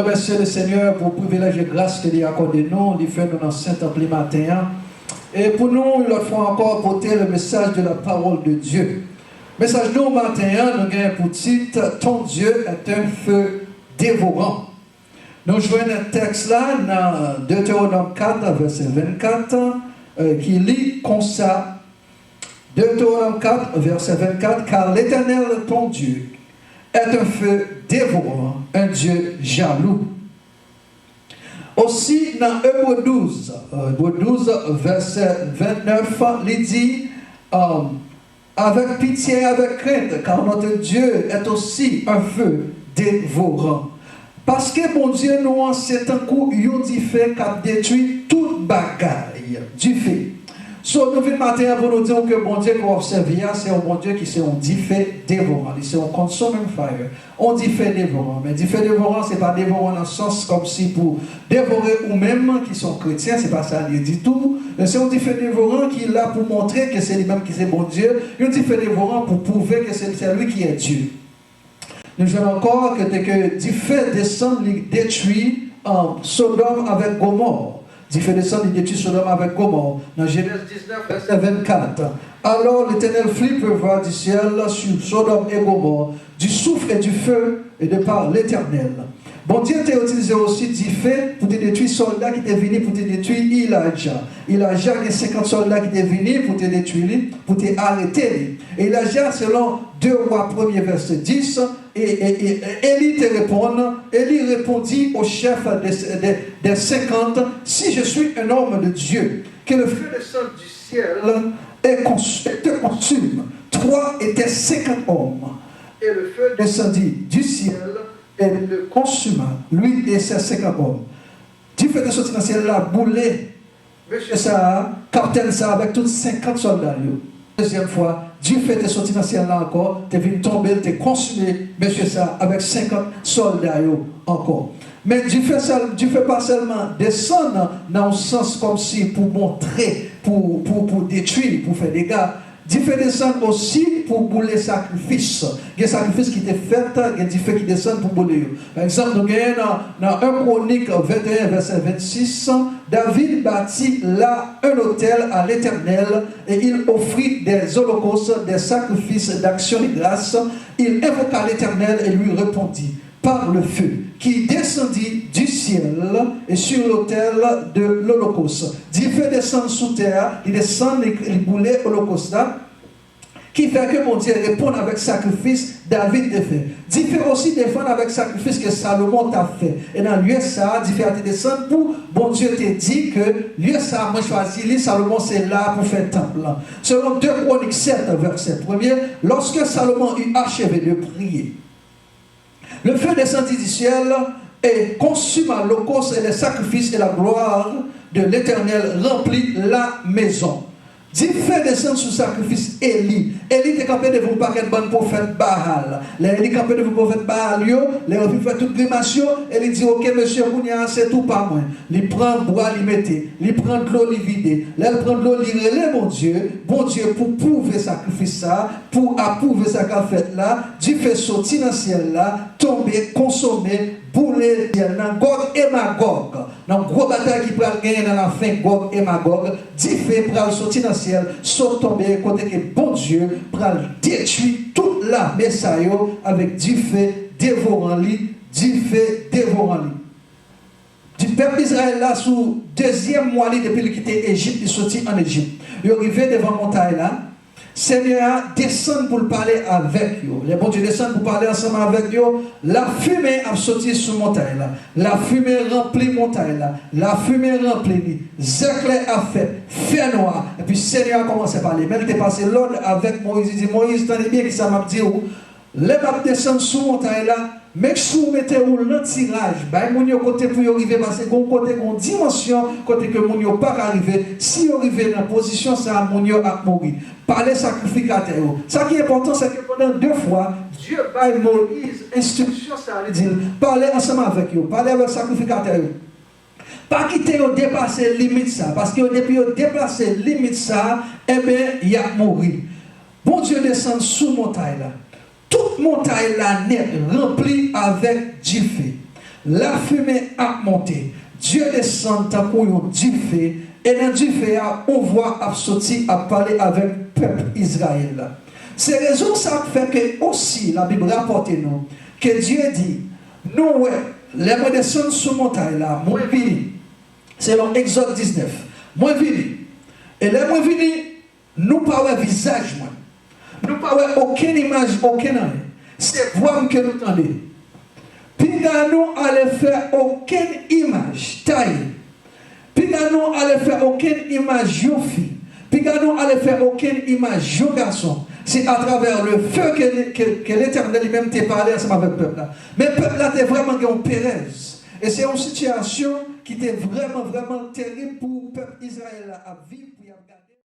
remercier le Seigneur pour le privilège et grâce qu'il a accordé nous, il fait dans Saint-Temple matin. Et pour nous, il fois encore porter le message de la parole de Dieu. Le message de nous matin, nous avons pour titre « Ton Dieu est un feu dévorant ». Nous jouons un texte là dans Deutéronome 4, verset 24, qui lit comme ça. Deutéronome 4, verset 24, « Car l'Éternel, ton Dieu, est un feu dévorant, un Dieu jaloux. » Aussi, dans Hébreux 12, verset 29, il dit avec pitié, avec crainte, car notre Dieu est aussi un feu dévorant. Parce que mon Dieu, nous, c'est un coup, il dit fait qui détruit toute bagaille du fait. So, nous venons matin pour nous dire que bon Dieu qu'on observe, c'est un bon Dieu qui c'est un fait dévorant, c'est un consuming fire. On dit fait dévorant, mais dit fait dévorant, c'est pas dévorant dans le sens comme si pour dévorer ou même qui sont chrétiens, c'est pas ça il dit tout. C'est un dit fait dévorant qui est là pour montrer que c'est lui-même qui c'est bon Dieu. Il dit fait dévorant pour prouver que c'est lui qui est Dieu. Nous voyons encore que dit fait descendre, il détruit Sodome avec Gomorrhe. Il fait descendre, il détruit Sodome avec Gomorrhe. Dans Genèse 19, verset 24. Alors l'Éternel fit pleuvoir du ciel sur Sodome et Gomorrhe, du souffle et du feu, et de par l'Éternel. Bon Dieu t'a utilisé aussi du fait pour te détruire soldats qui étaient venus pour te détruire Elijah. Elijah, il y a 50 soldats qui étaient venus pour te détruire, pour te arrêter. Et Elijah, selon 2 Rois 1er verset 10, et Élie te répond, Élie répondit au chef des 50, si je suis un homme de Dieu, que le feu descende du ciel et te consume. Toi étaient 50 hommes, et le feu descendit du ciel et le consuma, lui et ses 50 hommes. Du fait de sortir dans le ciel, là, boulé, monsieur ça, capitaine ça, avec tous 50 soldats. Deuxième fois, Dieu fait te sortir dans le ciel là encore, tu es venu tomber, tu es consumé, monsieur ça, avec 50 soldats encore. Mais Dieu fait pas seulement descendre dans le sens comme si pour montrer, pour détruire, pour faire des dégâts. Dieu fait descendre aussi pour bouler sacrifice. Il y a des sacrifices qui étaient faits, il y a des faits qui descendent pour bouler. Par exemple, nous avons dans 1 Chronique 21, verset 26, David bâtit là un autel à l'Éternel et il offrit des holocaustes, des sacrifices d'action de grâce. Il invoqua l'Éternel et lui répondit par le feu qui descendit du ciel et sur l'autel de l'Holocauste. Dieu fait descendre sous terre, il descend, il boulait l'Holocauste là, qui fait que mon Dieu répond avec sacrifice David a fait. Dieu fait aussi défendre avec sacrifice que Salomon t'a fait. Et dans lieu ça, Dieu fait descendre pour, bon Dieu t'a dit que lieu ça, moi choisi, Salomon c'est là pour faire temple. Selon 2 Chroniques 7, verset 1er, lorsque Salomon eut achevé de prier, le feu descendit du ciel et consuma l'holocauste et les sacrifices et la gloire de l'Éternel remplit la maison. Dieu fait descendre sous sacrifice Élie. Élie était campé de vous par quel bon prophète Baal. Élie campé de vous prophète Baal, les refus fait toute grimation. Élie dit ok monsieur Mounia c'est tout pas moi. Il prend bois, il mettait. Il prend de l'eau, il vide. Là il prend de l'eau, il relève bon Dieu pour prouver sacrifice ça, pour approuver sa fait là. Dieu fait sortir dans le ciel là, tomber, consommer, bouler dans Gog et Magog. Dans gros bataille qui peut gagner dans la fin Gog et Magog, Dieu fait pour sortir dans le ciel, saute tomber côté que bon Dieu pour détruire toute la messaille avec du feu dévorant lui, du feu dévorant lui. Du peuple Israël là sous deuxième mois depuis qu'il quitté Égypte, il sorti en Égypte. Il est arrivé devant la montagne là. Seigneur descend pour parler avec eux. Les bons Dieu descendent pour parler ensemble avec eux. La fumée a sorti sur la montagne là. La fumée remplit la montagne là. La fumée remplit. Zéclé a fait. Fait noir. Et puis Seigneur a commencé à parler. Même il est passé l'ordre avec Moïse. Il dit Moïse, tenez bien qui ça m'a dit où. Les m'a descendre sur la montagne là. Mais si vous mettez le tirage, ben mon côté pour y arriver parce que côté une dimension côté que mon yo pas arriver, si vous arrivez dans position ça mon yo a mourir. Parler sacrificateur. Ça qui est important c'est que pendant 2 fois Dieu baille Moïse instruction ça lui dit parler ensemble avec eux, parler avec sacrificateur. Pas quitter au dépasser limite ça parce que depuis au dépasser limite ça, eh bien il a mourir. Bon Dieu descend sous montagne là. Toute montagne là net remplie avec du feu. la fumée a monté. Dieu descend tant pour du feu. Et dans du feu, on voit a sorti à parler avec le peuple Israël. C'est raison ça fait que aussi la Bible rapporte nous que Dieu dit, nous ouais, les mots descendent sur montagne là, moi vini. C'est dans Exode 19. Moi vini. Et les moi vini, nous pas un visage moi. Nous pas aucune image, aucune rien. C'est voix que nous entendons. Puis nous allons faire aucune image taille. Puis nous allons faire aucune image de fille. Puis nous allons faire aucune image de garçon. C'est à travers le feu que l'Éternel lui-même t'a parlé ensemble avec le peuple là. Mais le peuple là était vraiment en Pérez. Et c'est une situation qui était vraiment, vraiment terrible pour le peuple Israël à vivre.